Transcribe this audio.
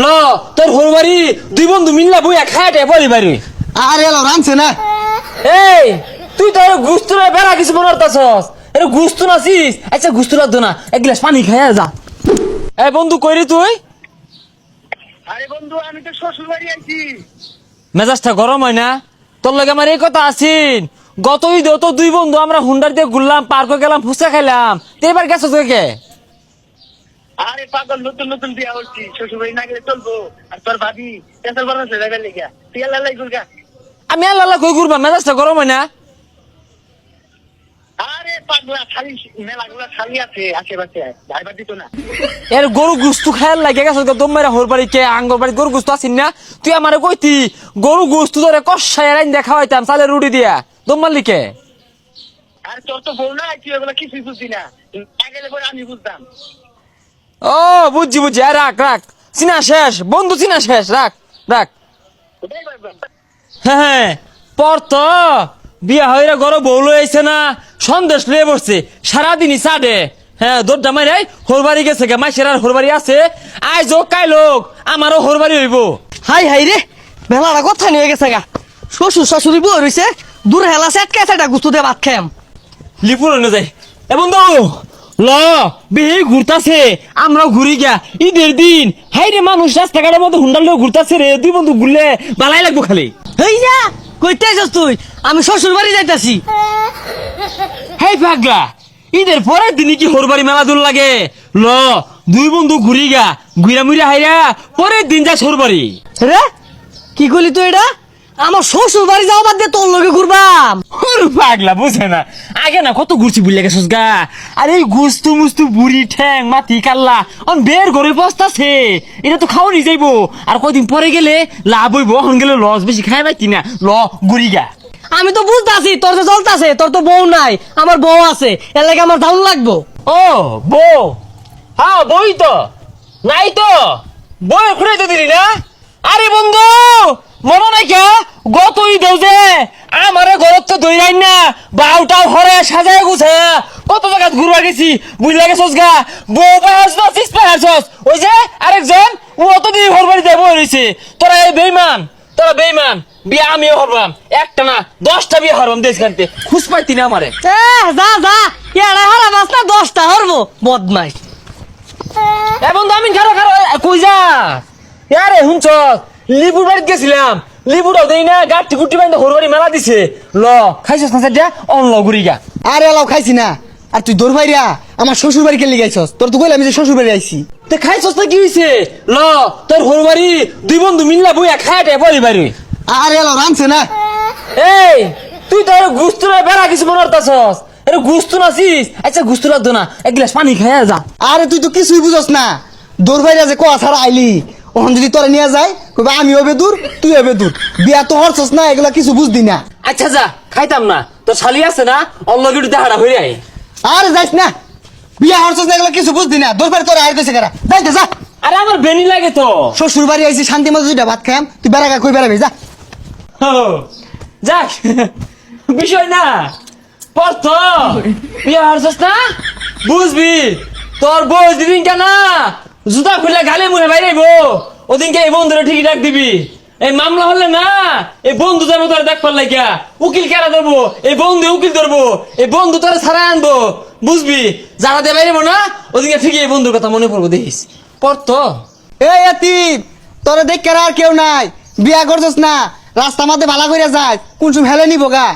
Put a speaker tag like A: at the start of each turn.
A: ল তোর হরবারি দুই বন্ধু মিল্লা বইয়া খায়াটে বলি বাড়ি।
B: আরে এলো রানছে না।
A: এই তুই তো গুস্তু না বেড়া কিছু মনে করতাছস, এটা গুস্তু নাছিস? আচ্ছা গুস্তু লাগতো না, এক গ্লাস পানি খাইয়া যা। এই বন্ধু কইরি তুই?
C: আরে বন্ধু আমি তো শ্বশুর বাড়ি আইছি।
A: মেজাজটা গরম হয় না? তোর লগে আমার এই কথা আছিন, গত ঈদেও তো দুই বন্ধু আমরা হুন্ডার দিয়ে ঘুরলাম, পার্কে গেলাম, ফুচকা খাইলাম, তো এবার গেছো তুই কে?
C: আরে পাগল নতুন নতুন বিয়া হচ্ছি, শ্বশুর বাড়ি না গেলে চলবো? আর তোর ভাবি পেশাল বানাস লাগার লেগা তুই আল্লাহ গুরগা।
A: আমি আল্লাহ কই ঘুরবা, মেজাজটা গরম হয় না?
C: আরে পাগলা খালি মেলাগুলা খালি আছে আশেপাশে, ভাইবার দিত না।
A: এর গরু গুস্তু খায়ার লাগে গেছো দম মেরা হোর বাড়ি কে আঙ্গর বাড়ি গরু গুস্তু আসিন না? তুই আমারে কইতি গরু গুস্তু ধরে কষাই রাইন দেখা হইতাম চালের রুটি দিয়া, দম মারলি কে?
C: আর তোর তো বউ না, তুই এগুলো কিছুই বুঝছি না, না গেলে পরে আমি বুঝতাম।
A: ও বুঝছি বুঝছি, রাখ রাখ, চিনা শেষ বন্ধু, চিনা শেষ, রাখ রাখ।
C: ওটাই ভাবলাম।
A: হ্যাঁ পর তো বিয়া হইরা ঘরে বউ লই আইছে না, সন্দেশ লয়ে বসছে সারাদিনই চাটে। হ্যাঁ দৌড়টা মাইরাই হোর বাড়ি গেছে গে, মাইসের আর হোর বাড়ি আছে, আজ হোক কাই লোক আমারও হোর বাড়ি হইব।
B: হাই হাই রে, মেলাটা কথা নিয়ে গেছে গা। শ্বশুর শাশুড়ি বউ রয়েছে, দূর হেলা সেটকা সেটা গুস্তু দিয়ে ভাত খাম।
A: লিপুর না যাই এ বন্ধু ল বেহে ঘুরতাছে, আমরাও ঘুরি গিয়া ঈদের দিন। হাই রে মানুষ রাস্তাঘাটের মধ্যে হুন্ডার লোক ঘুরতাছে রে, দুই বন্ধু ঘুরলে বালাই লাগবো খালি।
B: হেই যা কইতে আছিস তুই? আমি শ্বশুর বাড়ি যাইতাছি।
A: হেই পাগলা, ঈদের পরের দিনই কি হোর বাড়ি মেলা দূর লাগে? ল দুই বন্ধু ঘুরি গা, ঘুরা মুড়া হাইরা পরের দিন যা হোর বাড়ি।
B: রে কি করলি তুই এটা? আমার শ্বশুর বাড়ি যাও বাদ দিয়ে তোর লগে ঘুরবাম।
A: ওর পাগলা বুঝে না, আগে না কত ঘুরছি বুঝলে গেছিস গা। আর এই গুস্তু মুস্তু বুড়ি ঠ্যাং মাটি কাল্লা অন বের ঘরে বসতাছে, এটা তো খাওয়ানি যাইবো। আর কদিন পরে গেলে লাভ হইব, এখন গেলে লস বেশি খাই পাইতি না। ল ঘুরি গা।
B: আমি তো বুঝতাছি তোর যে চলতাছে, তোর তো বউ নাই, আমার বউ আছে, এর লাগে আমার দারুণ লাগবো।
A: ও বউ, হ্যাঁ বই তো নাই তো, বই খুঁড়ে তো দিলি না। আরে বন্ধু মনে নাই কে গত ঈদেও যে আমারে ঘরত তো দইরাই না, বাউটাও হরে সাজায় গুছে কত জায়গা ঘুরবা গেছি বুঝলা গেছস গা। বউ পাহাস না সিস পাহাস, ওই যে আরেকজন ও অতদিন ঘর বাড়ি যাবো রয়েছে। তোরা এই বেইমান, তোরা বেইমান, বিয়ে আমিও হরবাম, একটা না 10টা বিয়ে হরবাম দেশ খানতে, খুশ পাইতি না আমারে।
B: যা যা, এড়া হারা মাছ না 10টা হরবো বদমাইশ।
A: এ বন্ধু আমি খারো খারো কই যা আরে হুনছ লিপুর বাড়িতে গেছিলাম, লিপুটাও দেই না, গাঠি গুটি বাইন্দা হরবারি মেলা দিছে। ল খাইছস না সেটা অন ল ঘুরি গা।
B: আরে এলাও খাইছি না। আর তুই দৌড় ভাইরা আমার শ্বশুর বাড়ি কেলি গাইছস? তোর তো কইলাম যে শ্বশুর বাড়ি আইছি।
A: তে খাইছস না কি হইছে? ল তোর হরবারি দুই বন্ধু মিল্লা বইয়া খায়াটে বলি বাড়ি।
B: আরে এলাও রানছে না।
A: এই তুই তো গুস্তু না বেড়া কিছু মনে করতাছস, এটা গুস্তু নাছিস? আচ্ছা গুস্তু লাগতো না, এক গ্লাস পানি খাইয়া যা।
B: আরে তুই তো কিছুই বুঝস না। দৌড় ভাইরা যে কোয়া ছাড়া আইলি, ওখান যদি তোরা নিয়ে যায় কইবা আমি হবে দূর তুই হবে দূর, বিয়া তো হরছস না, এগুলা কিছু বুঝদি না।
A: আচ্ছা যা খাইতাম না, তোর শালি আছে না অল্লগে একটু দেখাটা হয়ে আয়।
B: আরে যাইস না, বিয়া হরছস না, এগুলা কিছু বুঝদি না। দৌড় ভাই তোরা আয় কইছে কারা, যাইতে যা।
A: আরে আমার বেনি লাগে তো।
B: শ্বশুর বাড়ি আইছি শান্তি মতো দুইটা ভাত খাম, তুই বেড়া কই বেড়াবি যা।
A: ও, যাক বিষয় না পর তো বিয়ে হারছস না বুঝবি। তোর বউ দিদিন কেনা জুতা খুলে গালে মুহে বাইরেব, ওদিনকে এই বন্ধুরা ঠিকই ডাক দিবি। এই মামলা হলে না এই বন্ধু যাবো তোরা দেখ পারলাই গা, উকিল কেনা ধরবো, এই বন্ধু উকিল ধরবো, এই বন্ধু তোরা ছাড়াই আনবো বুঝবি। যারা দিয়ে বাইরেব না ওদিনকে ঠিকই এই বন্ধুর কথা মনে পড়বো দেখিস পর তো।
B: এই এতিম তোরা দেখ আর কেউ নাই, বিয়া করছস না, রাস্তা মাঝে ভালা কইরা যায়, কোন সময় হেলে নিব গা।